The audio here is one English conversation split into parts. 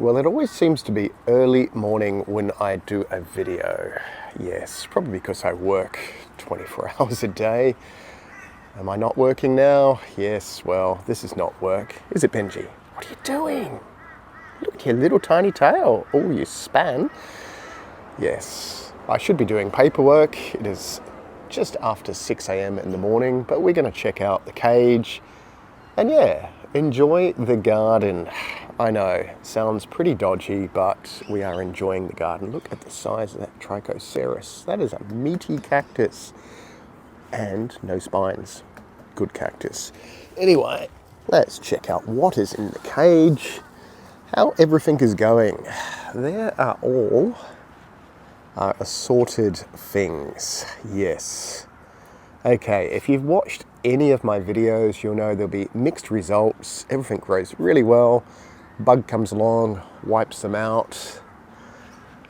Well, it always seems to be early morning when I do a video. Yes, probably because I work 24 hours a day. Am I not working now? Yes, well, this is not work. Is it, Benji? What are you doing? Look at your little tiny tail. Oh, you span. Yes, I should be doing paperwork. It is just after 6 a.m. in the morning, but we're going to check out the cage and yeah, enjoy the garden. I know, sounds pretty dodgy, but we are enjoying the garden. Look at the size of that Trichoceros. That is a meaty cactus and no spines. Good cactus. Anyway, let's check out what is in the cage, how everything is going. There are all assorted things, yes. Okay, if you've watched any of my videos, you'll know there'll be mixed results. Everything grows really well. Bug comes along, wipes them out,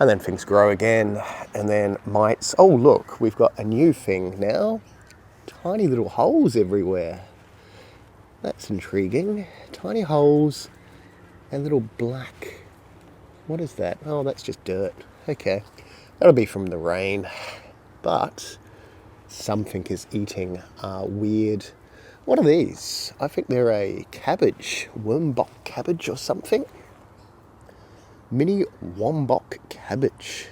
and then things grow again, and then mites. Oh look, we've got a new thing now. Tiny little holes everywhere. That's intriguing. Tiny holes and little black. What is that? Oh, that's just dirt. Okay, that'll be from the rain. But something is eating weird. What are these? I think they're a cabbage, Wombok cabbage or something. Mini Wombok cabbage.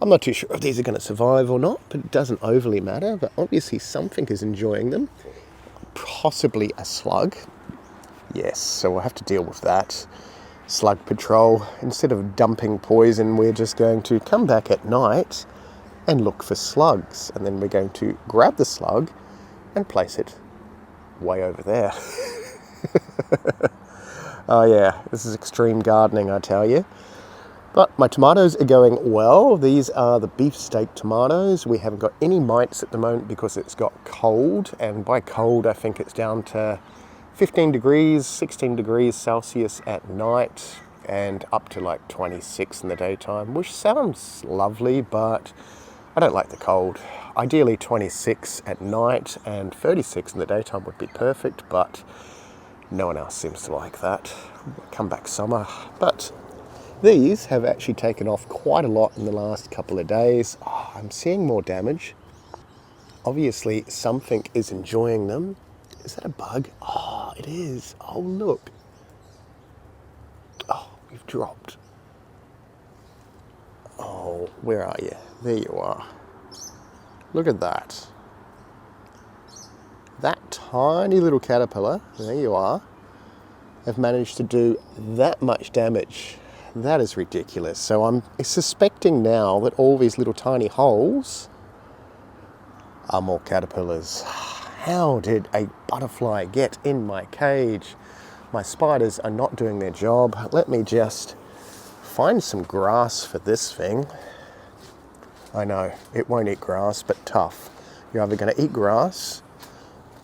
I'm not too sure if these are going to survive or not, but it doesn't overly matter. But obviously something is enjoying them. Possibly a slug. Yes, so we'll have to deal with that. Slug patrol. Instead of dumping poison, we're just going to come back at night and look for slugs. And then we're going to grab the slug and place it way over there. Oh yeah, this is extreme gardening, I tell you. But my tomatoes are going well. These are the beefsteak tomatoes. We haven't got any mites at the moment because it's got cold. And by cold, I think it's down to 15 degrees, 16 degrees Celsius at night and up to like 26 in the daytime, which sounds lovely, but I don't like the cold. Ideally 26 at night and 36 in the daytime would be perfect, but no one else seems to like that. Come back summer. But these have actually taken off quite a lot in the last couple of days. Oh, I'm seeing more damage. Obviously something is enjoying them. Is that a bug? Oh, it is. Oh, look. Oh, we've dropped. Oh, where are you? There you are. Look at that. That tiny little caterpillar, there you are, have managed to do that much damage. That is ridiculous. So I'm suspecting now that all these little tiny holes are more caterpillars. How did a butterfly get in my cage? My spiders are not doing their job. Let me just find some grass for this thing. I know, it won't eat grass, but tough. You're either going to eat grass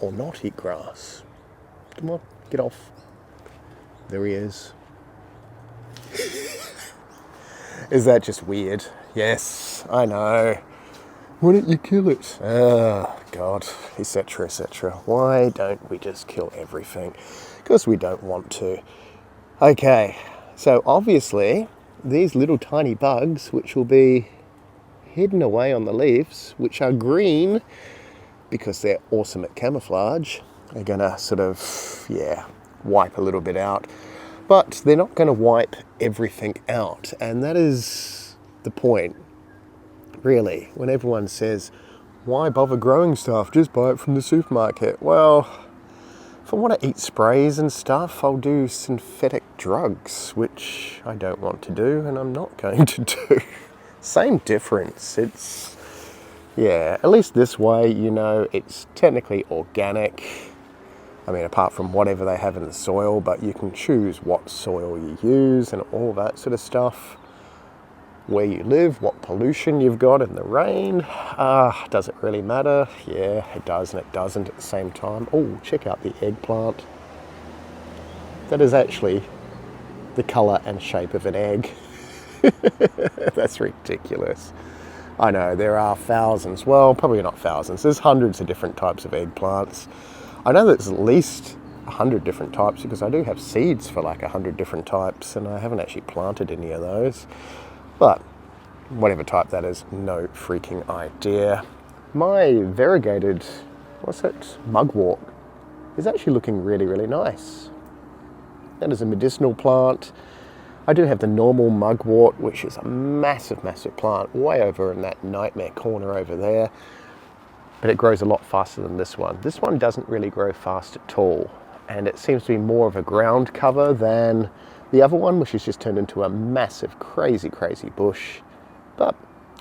or not eat grass. Come on, get off. There he is. Is that just weird? Yes, I know. Why don't you kill it? Oh, God, etc., etc. Why don't we just kill everything? Because we don't want to. Okay, so obviously, these little tiny bugs, which will be hidden away on the leaves, which are green because they're awesome at camouflage, are going to sort of, yeah, wipe a little bit out. But they're not going to wipe everything out. And that is the point, really. When everyone says, why bother growing stuff? Just buy it from the supermarket. Well, if I want to eat sprays and stuff, I'll do synthetic drugs, which I don't want to do and I'm not going to do. Same difference. It's, yeah, at least this way, you know, it's technically organic. I mean, apart from whatever they have in the soil, but you can choose what soil you use and all that sort of stuff. Where you live, what pollution you've got in the rain. Does it really matter? Yeah, it does and it doesn't at the same time. Oh, check out the eggplant. That is actually the colour and shape of an egg. That's ridiculous. I know, there are thousands, well, probably not thousands, there's hundreds of different types of eggplants. I know there's at least 100 different types, because I do have seeds for like 100 different types, and I haven't actually planted any of those. But whatever type that is, no freaking idea. My variegated, what's it, mugwort is actually looking really, really nice. That is a medicinal plant. I do have the normal mugwort, which is a massive, massive plant, way over in that nightmare corner over there. But it grows a lot faster than this one. This one doesn't really grow fast at all. And it seems to be more of a ground cover than the other one, which has just turned into a massive, crazy, crazy bush. But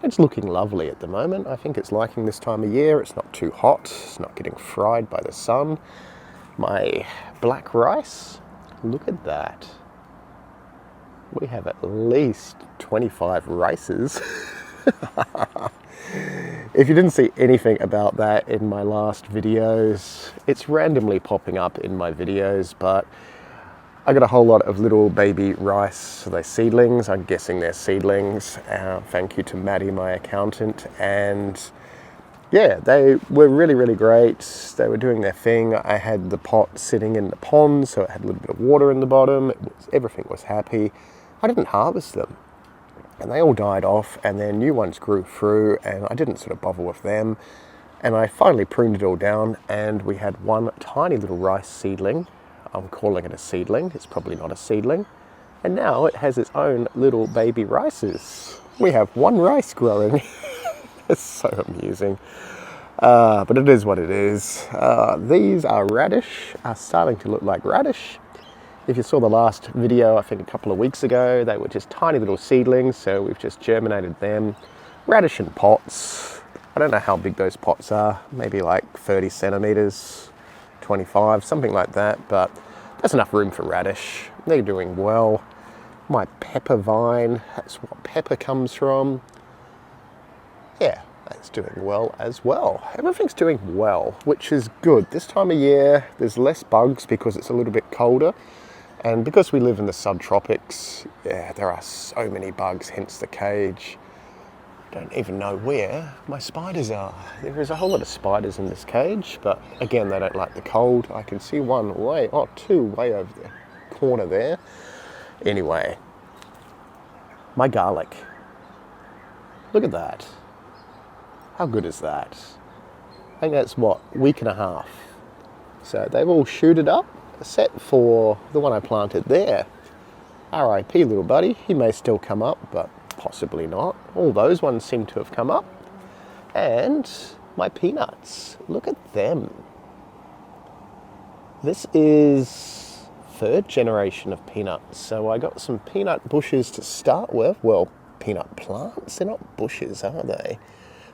it's looking lovely at the moment. I think it's liking this time of year. It's not too hot. It's not getting fried by the sun. My black rice, look at that. We have at least 25 rices. If you didn't see anything about that in my last videos, it's randomly popping up in my videos, but I got a whole lot of little baby rice. So they're seedlings. I'm guessing they're seedlings. Thank you to Maddie, my accountant. And yeah, they were really, really great. They were doing their thing. I had the pot sitting in the pond, so it had a little bit of water in the bottom. Everything was happy. I didn't harvest them. And they all died off, and then new ones grew through, and I didn't sort of bother with them. And I finally pruned it all down, and we had one tiny little rice seedling. I'm calling it a seedling. It's probably not a seedling. And now it has its own little baby rices. We have one rice growing. It's so amusing. But it is what it is. These are radish, are starting to look like radish. If you saw the last video, I think a couple of weeks ago, they were just tiny little seedlings, so we've just germinated them. Radish in pots. I don't know how big those pots are, maybe like 30 centimeters, 25, something like that, but there's enough room for radish. They're doing well. My pepper vine, that's what pepper comes from. Yeah, that's doing well as well. Everything's doing well, which is good. This time of year, there's less bugs because it's a little bit colder. And because we live in the subtropics, yeah, there are so many bugs, hence the cage. Don't even know where my spiders are. There is a whole lot of spiders in this cage, but again, they don't like the cold. I can see two way over the corner there. Anyway, my garlic. Look at that. How good is that? I think that's what, week and a half. So they've all shooted up. Except for the one I planted there. RIP little buddy, he may still come up, but possibly not. All those ones seem to have come up. And my peanuts, look at them. This is third generation of peanuts. So I got some peanut bushes to start with. Well, peanut plants, they're not bushes, are they?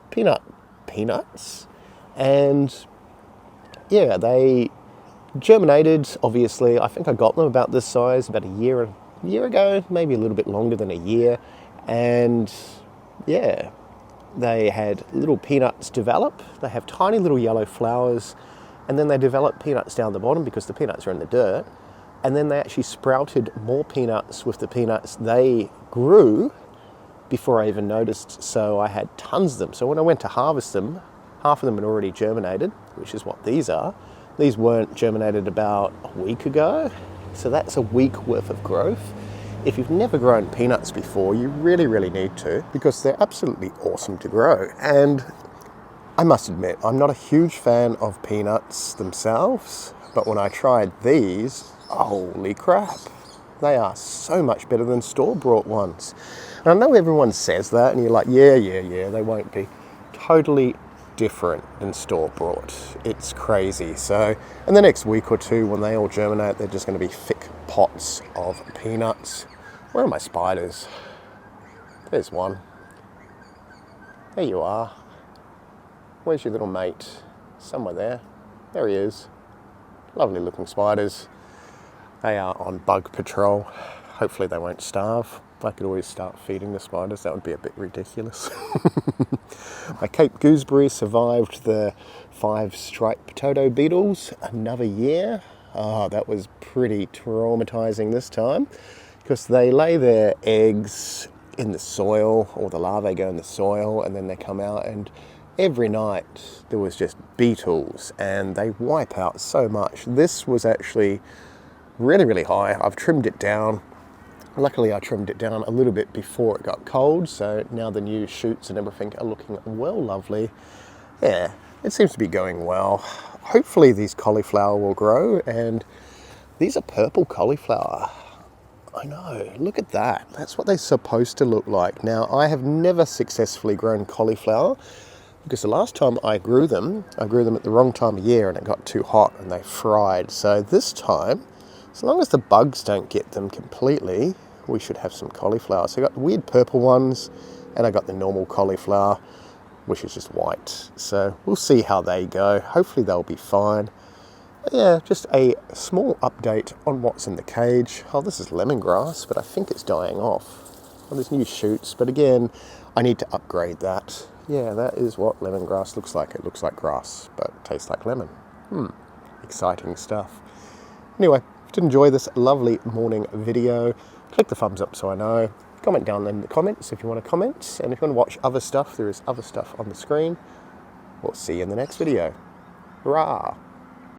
Peanuts. And yeah, they germinated, obviously. I think I got them about this size about a year ago, maybe a little bit longer than a year. And yeah, they had little peanuts develop. They have tiny little yellow flowers, and then they develop peanuts down the bottom because the peanuts are in the dirt. And then they actually sprouted more peanuts with the peanuts they grew before I even noticed. So I had tons of them. So when I went to harvest them, half of them had already germinated, which is what these are. These weren't germinated about a week ago, so that's a week worth of growth. If you've never grown peanuts before, you really, really need to, because they're absolutely awesome to grow. And I must admit, I'm not a huge fan of peanuts themselves, but when I tried these, holy crap, they are so much better than store-bought ones. And I know everyone says that, and you're like, yeah, they won't be. Totally different than store-bought. It's crazy. So in the next week or two, when they all germinate, they're just going to be thick pots of peanuts. Where are my spiders? There's one. There you are. Where's your little mate? Somewhere there. There he is. Lovely looking spiders. They are on bug patrol. Hopefully they won't starve. I could always start feeding the spiders. That would be a bit ridiculous. My Cape gooseberry survived the 5 striped potato beetles another year. Oh, that was pretty traumatizing this time, because they lay their eggs in the soil, or the larvae go in the soil, and then they come out, and every night there was just beetles and they wipe out so much. This was actually really, really high. I've trimmed it down. Luckily I trimmed it down a little bit before it got cold, so now the new shoots and everything are looking well lovely. Yeah, it seems to be going well. Hopefully these cauliflower will grow, and these are purple cauliflower. I know, look at that. That's what they're supposed to look like. Now, I have never successfully grown cauliflower because the last time I grew them at the wrong time of year and it got too hot and they fried. So this time, as long as the bugs don't get them completely, we should have some cauliflower. So I got the weird purple ones and I got the normal cauliflower, which is just white. So we'll see how they go. Hopefully they'll be fine. Yeah, just a small update on what's in the cage. Oh, this is lemongrass, but I think it's dying off. Well, there's new shoots, but again, I need to upgrade that. Yeah, that is what lemongrass looks like. It looks like grass, but tastes like lemon. Exciting stuff. Anyway, to enjoy this lovely morning video, click the thumbs up so I know. Comment down in the comments if you want to comment. And if you want to watch other stuff, there is other stuff on the screen. We'll see you in the next video. Hurrah!